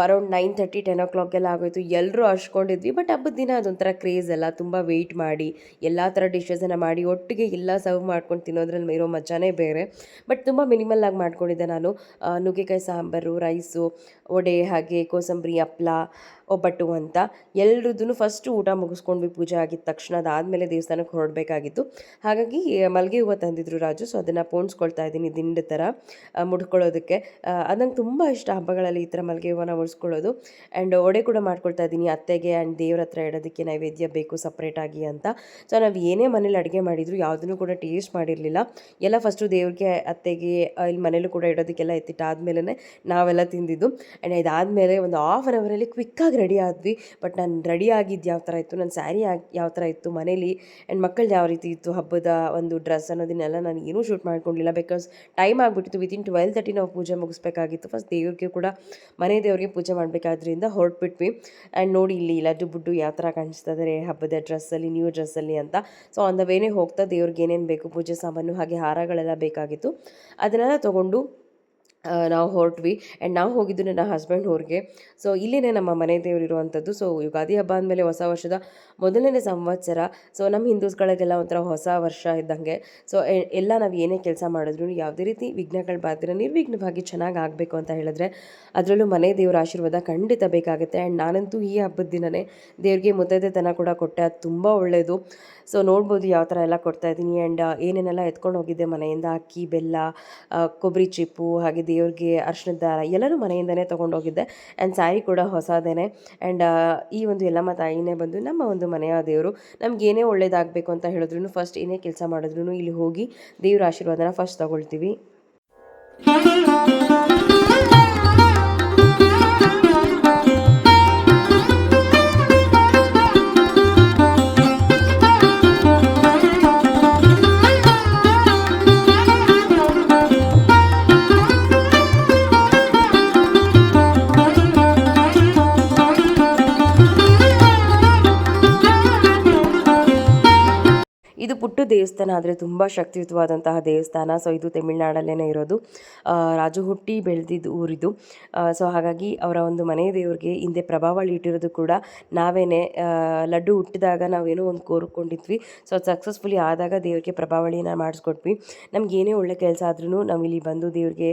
ಅರೌಂಡ್ 9:30 10 o'clock ಎಲ್ಲ ಆಗೋಯಿತು. ಎಲ್ಲರೂ ಹಚ್ಕೊಂಡಿದ್ವಿ. ಬಟ್ ಹಬ್ಬದ ದಿನ ಅದೊಂಥರ ಕ್ರೇಜ್ ಅಲ್ಲ, ತುಂಬ ವೆಯ್ಟ್ ಮಾಡಿ ಎಲ್ಲ ಥರ ಡಿಶಸನ್ನು ಮಾಡಿ ಒಟ್ಟಿಗೆ ಎಲ್ಲ ಸರ್ವ್ ಮಾಡ್ಕೊಂಡು ತಿನ್ನೋದ್ರಲ್ಲಿ ಇರೋ ಮಜಾನೇ ಬೇರೆ. ಬಟ್ ತುಂಬ ಮಿನಿಮಲ್ಲಾಗಿ ಮಾಡ್ಕೊಂಡಿದ್ದೆ ನಾನು. ನುಗ್ಗೆಕಾಯಿ ಸಾಂಬಾರು, ರೈಸು, ವಡೆ, ಹಾಗೆ ಕೋಸಂಬರಿ, ಹಪ್ಪಳ, ಒಬ್ಬಟ್ಟು ಅಂತ. ಎಲ್ರದ್ದು ಫಸ್ಟು ಊಟ ಮುಗಿಸ್ಕೊಂಡ್ವಿ ಪೂಜೆ ಆಗಿದ ತಕ್ಷಣ. ಅದಾದಮೇಲೆ ದೇವಸ್ಥಾನಕ್ಕೆ ಹೊರಡಬೇಕಾಗಿತ್ತು. ಹಾಗಾಗಿ ಮಲ್ಲಿಗೆ ಹೂವು ತಂದಿದ್ರು ರಾಜು. ಸೊ ಅದನ್ನು ಪೋಣಿಸ್ಕೊಳ್ತಾ ಇದ್ದೀನಿ ದಿಂಡು ಥರ ಮುಡ್ಕೊಳ್ಳೋದಕ್ಕೆ. ಅದು ನಂಗೆ ತುಂಬ ಇಷ್ಟ ಹಬ್ಬಗಳಲ್ಲಿ ಈ ಥರ ಮಲ್ಲಿಗೆ ಹೂವನ್ನ ಮುಡಿಸ್ಕೊಳ್ಳೋದು. ಆ್ಯಂಡ್ ಒಡೆ ಕೂಡ ಮಾಡ್ಕೊಳ್ತಾ ಇದ್ದೀನಿ ಅತ್ತೆಗೆ ಆ್ಯಂಡ್ ದೇವ್ರ ಹತ್ರ ಇಡೋದಕ್ಕೆ ನೈವೇದ್ಯ ಬೇಕು ಸಪ್ರೇಟಾಗಿ ಅಂತ. ಸೊ ನಾವು ಏನೇ ಮನೇಲಿ ಅಡುಗೆ ಮಾಡಿದ್ರು ಯಾವುದನ್ನು ಕೂಡ ಟೇಸ್ಟ್ ಮಾಡಿರಲಿಲ್ಲ. ಎಲ್ಲ ಫಸ್ಟು ದೇವ್ರಿಗೆ ಅತ್ತೆಗೆ ಇಲ್ಲಿ ಮನೇಲೂ ಕೂಡ ಇಡೋದಕ್ಕೆಲ್ಲ ಎತ್ತಿಟ್ಟಾದ್ಮೇಲೆ ನಾವೆಲ್ಲ ತಿಂದಿದ್ದು. ಆ್ಯಂಡ್ ಇದಾದಮೇಲೆ ಒಂದು ಹಾಫ್ ಆನ್ ಅವರಲ್ಲಿ ಕ್ವಿಕ್ಕಾಗಿ ರೆಡಿ ಆದ್ವಿ. ಬಟ್ ನಾನು ರೆಡಿ ಆಗಿದ್ದು ಯಾವ ಥರ ಇತ್ತು, ನನ್ನ ಸ್ಯಾರಿ ಯಾವ ಥರ ಇತ್ತು ಮನೇಲಿ, ಆ್ಯಂಡ್ ಮಕ್ಕಳದ್ದು ಯಾವ ರೀತಿ ಇತ್ತು, ಹಬ್ಬದ ಒಂದು ಡ್ರೆಸ್ ಅನ್ನೋದನ್ನೆಲ್ಲ ನಾನು ಏನೂ ಶೂಟ್ ಮಾಡ್ಕೊಂಡಿಲ್ಲ. ಬಿಕಾಸ್ ಟೈಮ್ ಆಗಿಬಿಟ್ಟಿತ್ತು. ವಿತಿನ್ 12:30 ನಾವು ಪೂಜೆ ಮುಗಿಸ್ಬೇಕಾಗಿತ್ತು. ಫಸ್ಟ್ ದೇವ್ರಿಗೆ ಕೂಡ ಮನೆ ದೇವ್ರಿಗೆ ಪೂಜೆ ಮಾಡಬೇಕಾದ್ರಿಂದ ಹೊರಟ್ಬಿಟ್ವಿ. ಆ್ಯಂಡ್ ನೋಡಿ ಇಲ್ಲಿ ಲಡ್ಡು ಬುಡ್ಡು ಯಾವ ಥರ ಕಾಣಿಸ್ತಾ ಇದ್ದಾರೆ ಹಬ್ಬದ ಡ್ರೆಸ್ಸಲ್ಲಿ, ನ್ಯೂ ಡ್ರೆಸ್ಸಲ್ಲಿ ಅಂತ. ಸೊ ಆನ್ ದ ವೇನೇ ಹೋಗ್ತಾ ದೇವ್ರಿಗೆ ಏನೇನು ಬೇಕು ಪೂಜೆ ಸಾಮಾನು ಹಾಗೆ ಹಾರಗಳೆಲ್ಲ ಬೇಕಾಗಿತ್ತು, ಅದನ್ನೆಲ್ಲ ತೊಗೊಂಡು ನಾವು ಹೊರಟ್ವಿ. ಆ್ಯಂಡ್ ನಾವು ಹೋಗಿದ್ದು ನನ್ನ ಹಸ್ಬೆಂಡ್ ಊರಿಗೆ. ಸೊ ಇಲ್ಲಿನೇ ನಮ್ಮ ಮನೆ ದೇವರು ಇರುವಂಥದ್ದು. ಸೊ ಯುಗಾದಿ ಹಬ್ಬ ಅಂದಮೇಲೆ ಹೊಸ ವರ್ಷದ ಮೊದಲನೇ ಸಂವತ್ಸರ. ಸೊ ನಮ್ಮ ಹಿಂದೂಸ್ಗಳಿಗೆಲ್ಲ ಒಂಥರ ಹೊಸ ವರ್ಷ ಇದ್ದಂಗೆ. ಸೊ ಎಲ್ಲ ನಾವು ಏನೇ ಕೆಲಸ ಮಾಡಿದ್ರು ಯಾವುದೇ ರೀತಿ ವಿಘ್ನಗಳು ಬಾರ್ದಿರ ನಿರ್ವಿಘ್ನವಾಗಿ ಚೆನ್ನಾಗಿ ಆಗಬೇಕು ಅಂತ ಹೇಳಿದ್ರೆ ಅದರಲ್ಲೂ ಮನೆ ದೇವರ ಆಶೀರ್ವಾದ ಖಂಡಿತ ಬೇಕಾಗುತ್ತೆ. ಆ್ಯಂಡ್ ನಾನಂತೂ ಈ ಹಬ್ಬದ ದಿನವೇ ದೇವ್ರಿಗೆ ಮುತ್ತೈದೆತನ ಕೂಡ ಕೊಟ್ಟೆ, ಅದು ತುಂಬ ಒಳ್ಳೆಯದು. ಸೊ ನೋಡ್ಬೋದು ಯಾವ ಥರ ಎಲ್ಲ ಕೊಡ್ತಾಯಿದ್ದೀನಿ. ಆ್ಯಂಡ್ ಏನೇನೆಲ್ಲ ಎತ್ಕೊಂಡು ಹೋಗಿದ್ದೆ ಮನೆಯಿಂದ, ಅಕ್ಕಿ, ಬೆಲ್ಲ, ಕೊಬ್ಬರಿ ಚಿಪ್ಪು, ಹಾಗೆ ದೇವ್ರಿಗೆ ಅರ್ಶಿಣದ ದಾರ ಎಲ್ಲನೂ ಮನೆಯಿಂದನೇ ತೊಗೊಂಡೋಗಿದ್ದೆ. ಆ್ಯಂಡ್ ಸ್ಯಾರಿ ಕೂಡ ಹೊಸದೇನೆ. ಆ್ಯಂಡ್ ಈ ಒಂದು ಯಲ್ಲಮ್ಮ ತಾಯಿನೇ ಬಂದು ನಮ್ಮ ಒಂದು ಮನೆಯ ದೇವರು. ನಮ್ಗೆ ಏನೇ ಒಳ್ಳೇದಾಗಬೇಕು ಅಂತ ಹೇಳಿದ್ರು, ಫಸ್ಟ್ ಏನೇ ಕೆಲಸ ಮಾಡಿದ್ರು ಇಲ್ಲಿ ಹೋಗಿ ದೇವ್ರ ಆಶೀರ್ವಾದನ ಫಸ್ಟ್ ತಗೊಳ್ತೀವಿ. ಇದು ಪುಟ್ಟ ದೇವಸ್ಥಾನ ಆದರೆ ತುಂಬ ಶಕ್ತಿಯುತವಾದಂತಹ ದೇವಸ್ಥಾನ. ಸೊ ಇದು ತಮಿಳ್ನಾಡಲ್ಲೇ ಇರೋದು. ರಾಜು ಹುಟ್ಟಿ ಬೆಳೆದಿದ್ದು ಊರಿದು. ಸೊ ಹಾಗಾಗಿ ಅವರ ಒಂದು ಮನೆ ದೇವ್ರಿಗೆ ಹಿಂದೆ ಪ್ರಭಾವಳಿ ಇಟ್ಟಿರೋದು ಕೂಡ ನಾವೇನೆ. ಲಡ್ಡು ಹುಟ್ಟಿದಾಗ ನಾವೇನೋ ಒಂದು ಕೋರ್ಕೊಂಡಿದ್ವಿ. ಸೊ ಅದು ಸಕ್ಸಸ್ಫುಲಿ ಆದಾಗ ದೇವ್ರಿಗೆ ಪ್ರಭಾವಳಿನ ಮಾಡಿಸ್ಕೊಟ್ವಿ. ನಮ್ಗೆ ಏನೇ ಒಳ್ಳೆ ಕೆಲಸ ಆದ್ರೂ ನಾವು ಇಲ್ಲಿ ಬಂದು ದೇವ್ರಿಗೆ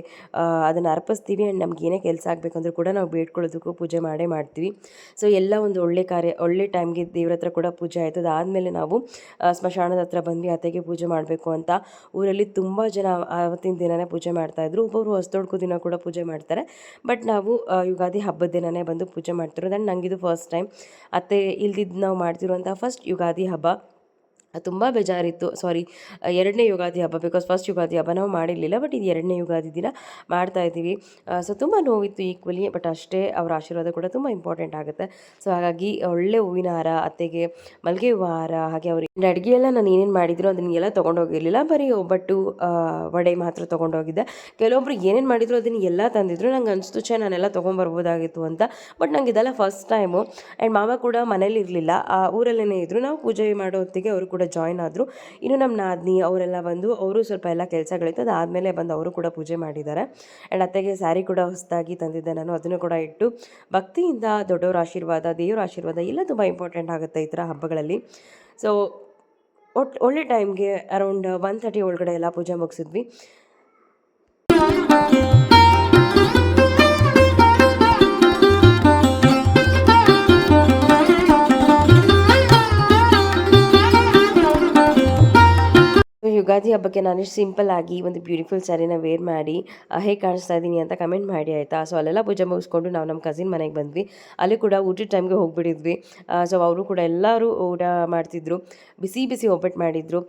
ಅದನ್ನು ಅರ್ಪಿಸ್ತೀವಿ. ಆ್ಯಂಡ್ ನಮ್ಗೆ ಏನೇ ಕೆಲಸ ಆಗಬೇಕಂದ್ರೂ ಕೂಡ ನಾವು ಬೇಡ್ಕೊಳ್ಳೋದಕ್ಕೂ ಪೂಜೆ ಮಾಡೇ ಮಾಡ್ತೀವಿ. ಸೊ ಎಲ್ಲ ಒಂದು ಒಳ್ಳೆ ಟೈಮ್ಗೆ ದೇವ್ರ ಹತ್ರ ಕೂಡ ಪೂಜೆ ಆಯಿತು. ಅದಾದಮೇಲೆ ನಾವು ಸ್ಮಶಾನದ ಹತ್ರ ಬಂದ್ವಿ. ಅತ್ತೆಗೆ ಪೂಜೆ ಮಾಡಬೇಕು ಅಂತ. ಊರಲ್ಲಿ ತುಂಬ ಜನ ಆವತ್ತಿನ ದಿನವೇ ಪೂಜೆ ಮಾಡ್ತಾಯಿದ್ರು. ಒಬ್ಬೊಬ್ಬರು ಹೊಸದೊಡ್ಕೋ ದಿನ ಕೂಡ ಪೂಜೆ ಮಾಡ್ತಾರೆ. ಬಟ್ ನಾವು ಯುಗಾದಿ ಹಬ್ಬದ ದಿನವೇ ಬಂದು ಪೂಜೆ ಮಾಡ್ತಿರೋದು. ಆ್ಯಂಡ್ ನನಗಿದು ಫಸ್ಟ್ ಟೈಮ್ ಅತ್ತೆ ಇಲ್ದಿದ್ದು ನಾವು ಮಾಡ್ತಿರುವಂಥ ಫಸ್ಟ್ ಯುಗಾದಿ ಹಬ್ಬ. ತುಂಬ ಬೇಜಾರಿತ್ತು. ಸಾರಿ, ಎರಡನೇ ಯುಗಾದಿ ಹಬ್ಬ. ಬಿಕಾಸ್ ಫಸ್ಟ್ ಯುಗಾದಿ ಹಬ್ಬ ನಾವು ಮಾಡಿರಲಿಲ್ಲ, ಬಟ್ ಇದು ಎರಡನೇ ಯುಗಾದಿ ದಿನ ಮಾಡ್ತಾಯಿದ್ದೀವಿ. ಸೊ ತುಂಬ ನೋವಿತ್ತು ಈಕ್ವಲಿ, ಬಟ್ ಅಷ್ಟೇ ಅವರ ಆಶೀರ್ವಾದ ಕೂಡ ತುಂಬ ಇಂಪಾರ್ಟೆಂಟ್ ಆಗುತ್ತೆ. ಸೊ ಹಾಗಾಗಿ ಒಳ್ಳೆ ಹೂವಿನ ಹಾರ, ಅತ್ತೆಗೆ ಮಲ್ಲಿಗೆ ಹೂವು ಹಾರ, ಹಾಗೆ ಅವ್ರಿಗೆ ಅಡುಗೆ ಎಲ್ಲ ನಾನು ಏನೇನು ಮಾಡಿದ್ರು ಅದನ್ನೆಲ್ಲ ತೊಗೊಂಡೋಗಿರಲಿಲ್ಲ. ಬರೀ ಒಬ್ಬಟ್ಟು ವಡೆ ಮಾತ್ರ ತೊಗೊಂಡೋಗಿದ್ದೆ. ಕೆಲವೊಬ್ರು ಏನೇನು ಮಾಡಿದ್ರು ಅದನ್ನು ಎಲ್ಲ ತಂದಿದ್ರು. ನಂಗೆ ಅನಿಸ್ತು ನಾನೆಲ್ಲ ತೊಗೊಂಬರ್ಬೋದಾಗಿತ್ತು ಅಂತ. ಬಟ್ ನಂಗೆ ಇದೆಲ್ಲ ಫಸ್ಟ್ ಟೈಮು. ಆ್ಯಂಡ್ ಮಾವ ಕೂಡ ಮನೇಲಿ ಇರಲಿಲ್ಲ, ಊರಲ್ಲೇ ಇದ್ದರು. ನಾವು ಪೂಜೆ ಮಾಡೋ ಹೊತ್ತಿಗೆ ಅವರು ಕೂಡ ಜಾಯ್ನ್ ಆದರು. ಇನ್ನು ನಮ್ಮ ನಾದಿನಿ ಅವರೆಲ್ಲ ಬಂದು ಅವರು ಸ್ವಲ್ಪ ಎಲ್ಲ ಕೆಲಸಗಳಿತ್ತು, ಅದಾದಮೇಲೆ ಬಂದು ಅವರು ಕೂಡ ಪೂಜೆ ಮಾಡಿದ್ದಾರೆ. ಆ್ಯಂಡ್ ಅತ್ತೆಗೆ ಸ್ಯಾರಿ ಕೂಡ ಹೊಸದಾಗಿ ತಂದಿದ್ದೆ ನಾನು, ಅದನ್ನು ಕೂಡ ಇಟ್ಟು ಭಕ್ತಿಯಿಂದ ದೊಡ್ಡವರ ಆಶೀರ್ವಾದ, ದೇವರ ಆಶೀರ್ವಾದ ಎಲ್ಲ ತುಂಬ ಇಂಪಾರ್ಟೆಂಟ್ ಆಗುತ್ತೆ ಈ ಥರ ಹಬ್ಬಗಳಲ್ಲಿ. ಸೊ ಒಳ್ಳೆ ಟೈಮ್ಗೆ ಅರೌಂಡ್ 1:30 ಒಳಗಡೆ ಎಲ್ಲ ಪೂಜೆ ಮುಗಿಸಿದ್ವಿ. ಯುಗಾದಿ ಹಬ್ಬಕ್ಕೆ ನಾನು ಸಿಂಪಲ್ ಆಗಿ ಒಂದು ಬ್ಯೂಟಿಫುಲ್ ಸ್ಯಾರಿನ ವೇರ್ ಮಾಡಿ ಹೇಗೆ ಕಾಣಿಸ್ತಾ ಇದ್ದೀನಿ ಅಂತ ಕಮೆಂಟ್ ಮಾಡಿ ಆಯಿತಾ. ಸೊ ಅಲ್ಲೆಲ್ಲ ಪೂಜೆ ಮುಗಿಸ್ಕೊಂಡು ನಾವು ನಮ್ಮ ಕಸಿನ್ ಮನೆಗೆ ಬಂದ್ವಿ. ಅಲ್ಲಿ ಕೂಡ ಊಟದ ಟೈಮ್ಗೆ ಹೋಗ್ಬಿಟ್ಟಿದ್ವಿ. ಸೊ ಅವರು ಕೂಡ ಎಲ್ಲರೂ ಊಟ ಮಾಡ್ತಿದ್ರು. ಬಿಸಿ ಬಿಸಿ ಒಬ್ಬಟ್ಟು ಮಾಡಿದ್ರು,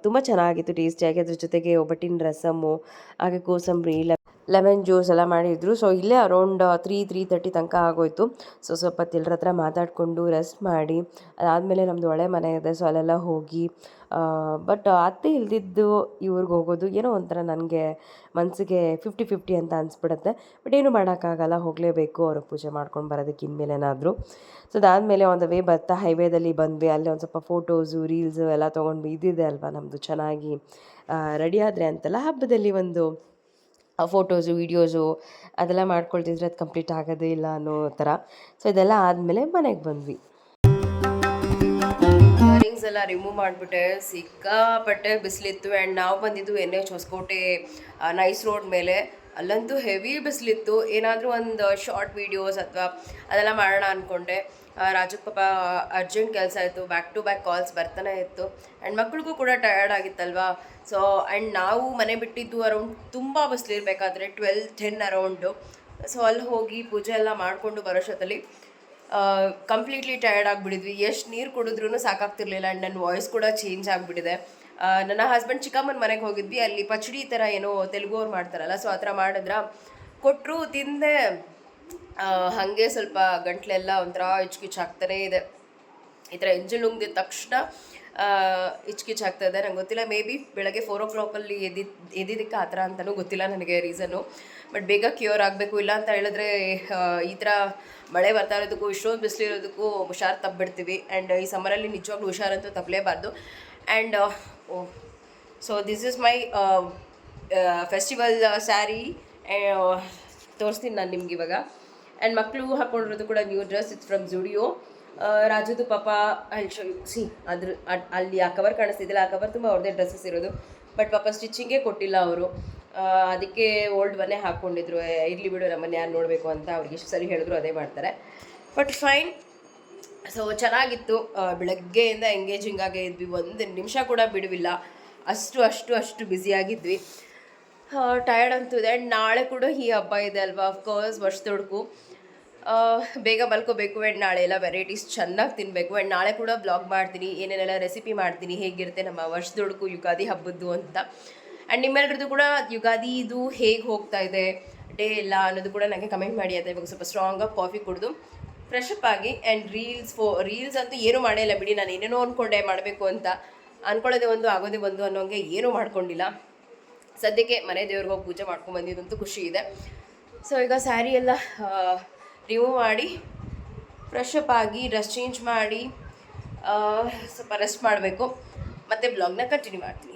ತುಂಬ ಚೆನ್ನಾಗಿತ್ತು ಟೇಸ್ಟಿಯಾಗಿ. ಅದ್ರ ಜೊತೆಗೆ ಒಬ್ಬಟ್ಟಿನ ರಸಮ್ಮು, ಹಾಗೆ ಕೋಸಂಬರಿ, ಲೆಮನ್ ಜ್ಯೂಸ್ ಎಲ್ಲ ಮಾಡಿದ್ರು. ಸೊ ಇಲ್ಲೇ ಅರೌಂಡ್ 3:30 ತನಕ ಆಗೋಯ್ತು. ಸೊ ಸ್ವಲ್ಪ ಎಲ್ಲರ ಹತ್ರ ಮಾತಾಡಿಕೊಂಡು ರೆಸ್ಟ್ ಮಾಡಿ ಅದಾದಮೇಲೆ ನಮ್ಮದು ಒಳ್ಳೆ ಮನೆ ಇದೆ, ಸೊ ಅಲ್ಲೆಲ್ಲ ಹೋಗಿ ಬಟ್ ಅತ್ತೆ ಇಲ್ದಿದ್ದು ಇವ್ರಿಗೆ ಹೋಗೋದು ಏನೋ ಒಂಥರ ನನಗೆ ಮನಸ್ಸಿಗೆ 50-50 ಅಂತ ಅನಿಸ್ಬಿಡುತ್ತೆ. ಬಟ್ ಏನು ಮಾಡೋಕ್ಕಾಗಲ್ಲ, ಹೋಗಲೇಬೇಕು ಅವ್ರಿಗೆ ಪೂಜೆ ಮಾಡ್ಕೊಂಡು ಬರೋದಕ್ಕೆ ಇನ್ಮೇಲೇನಾದರೂ. ಸೊ ಅದಾದಮೇಲೆ ಆನ್ ದ ವೇ ಬರ್ತಾ ಹೈವೇದಲ್ಲಿ ಬಂದ್ವಿ. ಅಲ್ಲಿ ಒಂದು ಸ್ವಲ್ಪ ಫೋಟೋಸು, ರೀಲ್ಸು ಎಲ್ಲ ತೊಗೊಂಡ್ವಿ. ಇದಿದೆ ಅಲ್ವಾ ನಮ್ಮದು ಚೆನ್ನಾಗಿ ರೆಡಿ ಆದರೆ ಅಂತಲ್ಲ ಹಬ್ಬದಲ್ಲಿ ಒಂದು ಫೋಟೋಸು, ವೀಡಿಯೋಸು ಅದೆಲ್ಲ ಮಾಡ್ಕೊಳ್ತಿದ್ರೆ ಅದು ಕಂಪ್ಲೀಟ್ ಆಗೋದೇ ಇಲ್ಲ ಅನ್ನೋ ಥರ. ಸೊ ಇದೆಲ್ಲ ಆದಮೇಲೆ ಮನೆಗೆ ಬಂದ್ವಿ. ರಿಂಗ್ಸ್ ಎಲ್ಲ ರಿಮೂವ್ ಮಾಡಿಬಿಟ್ಟೆ, ಸಿಕ್ಕಾಪಟ್ಟೆ ಬಿಸಿಲಿತ್ತು. ಆ್ಯಂಡ್ ನಾವು ಬಂದಿದ್ದು NH ಹೊಸಕೋಟೆ ನೈಸ್ ರೋಡ್ ಮೇಲೆ. ಅಲ್ಲಂತೂ ಹೆವಿ ಬಿಸಿಲಿತ್ತು. ಏನಾದರೂ ಒಂದು ಶಾರ್ಟ್ ವೀಡಿಯೋಸ್ ಅಥವಾ ಅದೆಲ್ಲ ಮಾಡೋಣ ಅಂದ್ಕೊಂಡೆ. ರಾಜು ಪಾಪ ಅರ್ಜೆಂಟ್ ಕೆಲಸ ಇತ್ತು, ಬ್ಯಾಕ್ ಟು ಬ್ಯಾಕ್ ಕಾಲ್ಸ್ ಬರ್ತಾನೆ ಇತ್ತು. ಆ್ಯಂಡ್ ಮಕ್ಳಿಗೂ ಕೂಡ ಟಯರ್ಡ್ ಆಗಿತ್ತಲ್ವಾ. ಸೊ ಆ್ಯಂಡ್ ನಾವು ಮನೆ ಬಿಟ್ಟಿದ್ದು ಅರೌಂಡ್ ತುಂಬ ಬಿಸಿಲಿರಬೇಕಾದ್ರೆ 12-10 ಅರೌಂಡು. ಸೊ ಅಲ್ಲಿ ಹೋಗಿ ಪೂಜೆ ಎಲ್ಲ ಮಾಡಿಕೊಂಡು ಬರೋಷ್ಟೊತ್ತಲ್ಲಿ ಕಂಪ್ಲೀಟ್ಲಿ ಟಯರ್ಡ್ ಆಗಿಬಿಟ್ಟಿದ್ವಿ. ಎಷ್ಟು ನೀರು ಕುಡಿದ್ರೂ ಸಾಕಾಗ್ತಿರ್ಲಿಲ್ಲ. ಆ್ಯಂಡ್ ನನ್ನ ವಾಯ್ಸ್ ಕೂಡ ಚೇಂಜ್ ಆಗಿಬಿಟ್ಟಿದೆ. ನನ್ನ ಹಸ್ಬೆಂಡ್ ಚಿಕ್ಕಮ್ಮನ ಮನೆಗೆ ಹೋಗಿದ್ವಿ. ಅಲ್ಲಿ ಪಚಡಿ ಥರ ಏನೋ ತೆಲುಗು ಅವ್ರು ಮಾಡ್ತಾರಲ್ಲ, ಸೊ ಆ ಥರ ಮಾಡಿದ್ರ ಕೊಟ್ಟರು, ತಿಂದೆ. ಹಾಗೆ ಸ್ವಲ್ಪ ಗಂಟ್ಲೆಲ್ಲ ಒಂಥರ ಇಚ್ಕಿಚ್ಚಾಗ್ತಾನೇ ಇದೆ. ಈ ಥರ ಎಂಜಲ್ ನುಂಗಿದ ತಕ್ಷಣ ಇಚ್ಕಿಚ್ಚಾಗ್ತಾ ಇದೆ. ನಂಗೆ ಗೊತ್ತಿಲ್ಲ, ಮೇ ಬಿ ಬೆಳಗ್ಗೆ 4 o'clock ಎದ್ದಿದ್ದಕ್ಕೆ ಆ ಥರ ಅಂತಲೂ ಗೊತ್ತಿಲ್ಲ ನನಗೆ ರೀಸನ್ನು. ಬಟ್ ಬೇಗ ಕ್ಯೂರ್ ಆಗಬೇಕು. ಇಲ್ಲ ಅಂತ ಹೇಳಿದ್ರೆ ಈ ಥರ ಮಳೆ ಬರ್ತಾ ಇರೋದಕ್ಕೂ ಇಷ್ಟೊಂದು ಬಿಸಿಲಿರೋದಕ್ಕೂ ಹುಷಾರು ತಪ್ಪಿಬಿಡ್ತೀವಿ. ಆ್ಯಂಡ್ ಈ ಸಮ್ಮರಲ್ಲಿ ನಿಜವಾಗ್ಲೂ ಹುಷಾರಂತೂ ತಪ್ಪಲೇಬಾರ್ದು. And so this is my festival sari. ತೋರಿಸ್ತೀನಿ ನಾನು ನಿಮ್ಗೆ ಇವಾಗ. ಆ್ಯಂಡ್ ಮಕ್ಕಳು ಹಾಕ್ಕೊಂಡಿರೋದು ಕೂಡ new dress. It's from Zudio. ರಾಜುದು ಪಾಪ ಅಲ್ಲಿ ಆ ಕವರ್ ಕಾಣಿಸ್ತಿದ್ದಿಲ್ಲ, ಆ ಕವರ್ ತುಂಬ ಅವ್ರದ್ದೇ ಡ್ರೆಸ್ಸಸ್ ಇರೋದು. ಬಟ್ ಪಾಪ ಸ್ಟಿಚಿಂಗೇ ಕೊಟ್ಟಿಲ್ಲ ಅವರು. ಅದಕ್ಕೆ ಓಲ್ಡ್ ಮನೆ ಹಾಕ್ಕೊಂಡಿದ್ರು. ಇರಲಿ ಬಿಡು, ನಮ್ಮನ್ನು ಯಾರು ನೋಡಬೇಕು ಅಂತ ಅವ್ರಿಗೆ ಎಷ್ಟು ಸರಿ ಹೇಳಿದ್ರು ಅದೇ ಮಾಡ್ತಾರೆ. But fine. ಸೊ ಚೆನ್ನಾಗಿತ್ತು. ಬೆಳಗ್ಗೆಯಿಂದ ಎಂಗೇಜಿಂಗ್ ಆಗೇ ಇದ್ವಿ, 1 ನಿಮಿಷ ಕೂಡ ಬಿಡುವಿಲ್ಲ. ಅಷ್ಟು ಬ್ಯುಸಿಯಾಗಿದ್ವಿ. ಟಯರ್ಡ್ ಅಂತೂ ಇದೆ. ಆ್ಯಂಡ್ ನಾಳೆ ಕೂಡ ಈ ಹಬ್ಬ ಇದೆ ಅಲ್ವಾ, ಅಫ್ಕೋರ್ಸ್ ವರ್ಷದೊಡ್ಕು ಬೇಗ ಮಲ್ಕೋಬೇಕು. ಆ್ಯಂಡ್ ನಾಳೆ ಎಲ್ಲ ವೆರೈಟೀಸ್ ಚೆನ್ನಾಗಿ ತಿನ್ನಬೇಕು. ಆ್ಯಂಡ್ ನಾಳೆ ಕೂಡ ಬ್ಲಾಗ್ ಮಾಡ್ತೀನಿ, ಏನೇನೆಲ್ಲ ರೆಸಿಪಿ ಮಾಡ್ತೀನಿ, ಹೇಗಿರುತ್ತೆ ನಮ್ಮ ವರ್ಷದೊಡ್ಕು ಯುಗಾದಿ ಹಬ್ಬದ್ದು ಅಂತ. ಆ್ಯಂಡ್ ನಿಮ್ಮೆಲ್ಲರದ್ದು ಕೂಡ ಯುಗಾದಿ ಇದು ಹೇಗೆ ಹೋಗ್ತಾ ಇದೆ ಡೇ ಎಲ್ಲ ಅನ್ನೋದು ಕೂಡ ನನಗೆ ಕಮೆಂಟ್ ಮಾಡಿ. ಅಂತ ಇವಾಗ ಸ್ವಲ್ಪ ಸ್ಟ್ರಾಂಗಾಗಿ ಕಾಫಿ ಕುಡಿದು ಫ್ರೆಶ್ ಅಪ್ ಆಗಿ. ಆ್ಯಂಡ್ ರೀಲ್ಸ್ ಅಂತೂ ಏನೂ ಮಾಡೇ ಇಲ್ಲ ಬಿಡಿ. ನಾನು ಏನೇನೋ ಅಂದ್ಕೊಂಡೆ ಮಾಡಬೇಕು ಅಂತ, ಅಂದ್ಕೊಳ್ಳೋದೇ ಒಂದು ಆಗೋದೇ ಒಂದು ಅನ್ನೋಂಗೆ ಏನೂ ಮಾಡ್ಕೊಂಡಿಲ್ಲ. ಸದ್ಯಕ್ಕೆ ಮನೆ ದೇವ್ರಿಗೆ ಹೋಗಿ ಪೂಜೆ ಮಾಡ್ಕೊಂಡು ಬಂದಿದ್ದಂತೂ ಖುಷಿ ಇದೆ. ಸೊ ಈಗ ಸ್ಯಾರಿ ಎಲ್ಲ ರಿಮೂವ್ ಮಾಡಿ ಫ್ರೆಶ್ ಅಪ್ ಆಗಿ ಡ್ರೆಸ್ ಚೇಂಜ್ ಮಾಡಿ ಸ್ವಲ್ಪ ರೆಸ್ಟ್ ಮಾಡಬೇಕು. ಮತ್ತು ಬ್ಲಾಗ್ನ ಕಂಟಿನ್ಯೂ ಮಾಡ್ತೀನಿ.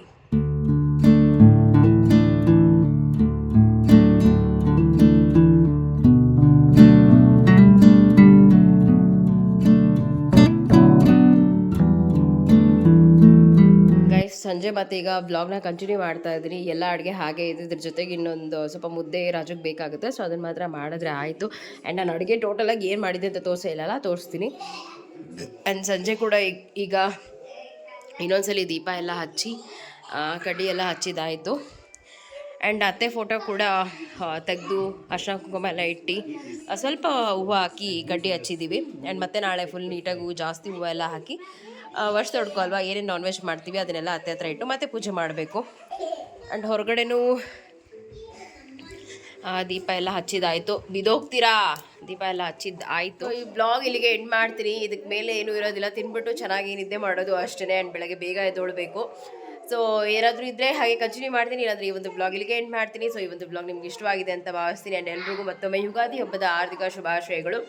ಸಂಜೆ ಮತ್ತು ಈಗ ಬ್ಲಾಗ್ನ ಕಂಟಿನ್ಯೂ ಮಾಡ್ತಾ ಇದ್ದೀನಿ. ಎಲ್ಲ ಅಡುಗೆ ಹಾಗೆ ಇದೆ. ಇದ್ರ ಜೊತೆಗೆ ಇನ್ನೊಂದು ಸ್ವಲ್ಪ ಮುದ್ದೆ ರಾಜುಗೆ ಬೇಕಾಗುತ್ತೆ, ಸೊ ಅದನ್ನು ಮಾತ್ರ ಮಾಡಿದ್ರೆ ಆಯಿತು. ಆ್ಯಂಡ್ ನಾನು ಅಡುಗೆ ಟೋಟಲಾಗಿ ಏನು ಮಾಡಿದೆ ಅಂತ ತೋರಿಸ್ತೀನಿ. ಆ್ಯಂಡ್ ಸಂಜೆ ಕೂಡ ಈಗ ಇನ್ನೊಂದ್ಸಲಿ ದೀಪ ಎಲ್ಲ ಹಚ್ಚಿ ಕಡ್ಡಿ ಎಲ್ಲ ಹಚ್ಚಿದಾಯಿತು. ಆ್ಯಂಡ್ ಅತ್ತೆ ಫೋಟೋ ಕೂಡ ತೆಗೆದು ಅರ್ಶಿನ ಕುಂಕುಮ ಎಲ್ಲ ಇಟ್ಟು ಸ್ವಲ್ಪ ಹೂವು ಹಾಕಿ ಕಡ್ಡಿ ಹಚ್ಚಿದ್ದೀವಿ. ಆ್ಯಂಡ್ ಮತ್ತೆ ನಾಳೆ ಫುಲ್ ನೀಟಾಗಿ ಜಾಸ್ತಿ ಹೂವು ಎಲ್ಲ ಹಾಕಿ ವರ್ಷ ತೊಡ್ಕೊ ಅಲ್ವಾ, ಏನೇನು ನಾನ್ ವೆಜ್ ಮಾಡ್ತೀವಿ ಅದನ್ನೆಲ್ಲ ಅತ್ತೆ ಹತ್ರ ಇಟ್ಟು ಮತ್ತೆ ಪೂಜೆ ಮಾಡಬೇಕು. ಆ್ಯಂಡ್ ಹೊರಗಡೆನೂ ದೀಪ ಎಲ್ಲ ಹಚ್ಚಿದಾಯಿತು. ಬಿದೋಗ್ತೀರಾ, ದೀಪ ಎಲ್ಲ ಹಚ್ಚಿದ್ದಾಯಿತು. ಈ ಬ್ಲಾಗ್ ಇಲ್ಲಿಗೆ ಎಂಡ್ ಮಾಡ್ತೀನಿ. ಇದಕ್ಕೆ ಮೇಲೆ ಏನೂ ಇರೋದಿಲ್ಲ, ತಿನ್ಬಿಟ್ಟು ಚೆನ್ನಾಗಿ ನಿದ್ದೆ ಮಾಡೋದು ಅಷ್ಟೇ. ಆ್ಯಂಡ್ ಬೆಳಗ್ಗೆ ಬೇಗ ಎದ್ದೊಳ್ಬೇಕು. ಸೊ ಏನಾದರೂ ಇದ್ದರೆ ಹಾಗೆ ಕಂಟಿನ್ಯೂ ಮಾಡ್ತೀನಿ, ಇಲ್ಲಾಂದರೆ ಈ ಒಂದು ಬ್ಲಾಗ್ ಇಲ್ಲಿಗೆ ಎಂಡ್ ಮಾಡ್ತೀನಿ. ಸೊ ಈ ಒಂದು ಬ್ಲಾಗ್ ನಿಮ್ಗೆ ಇಷ್ಟವಾಗಿದೆ ಅಂತ ಭಾವಿಸ್ತೀನಿ. ಆ್ಯಂಡ್ ಎಲ್ರಿಗೂ ಮತ್ತೊಮ್ಮೆ ಯುಗಾದಿ ಹಬ್ಬದ ಆರ್ಥಿಕ ಶುಭಾಶಯಗಳು.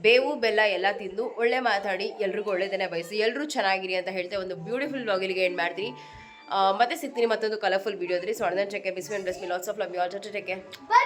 ಬೇವು ಬೆಲ್ಲ ಎಲ್ಲ ತಿಂದು ಒಳ್ಳೆ ಮಾತಾಡಿ ಎಲ್ರಿಗೂ ಒಳ್ಳೆಯದನ್ನೇ ಬಯಸಿ ಎಲ್ಲರೂ ಚೆನ್ನಾಗಿರಿ ಅಂತ ಹೇಳ್ತೆ ಒಂದು ಬ್ಯೂಟಿಫುಲ್ ಬ್ಲಾಗ್ ಇಲ್ಲಿಗೆ ಎಂಡ್ ಮಾಡ್ತೀನಿ. ಮತ್ತೆ ಸಿಗ್ತೀನಿ ಮತ್ತೊಂದು ಕಲರ್ಫುಲ್ ವೀಡಿಯೋದ್ರಿ. ಸೊ ಅದನ್ನ check lots of love you all. Take care, by.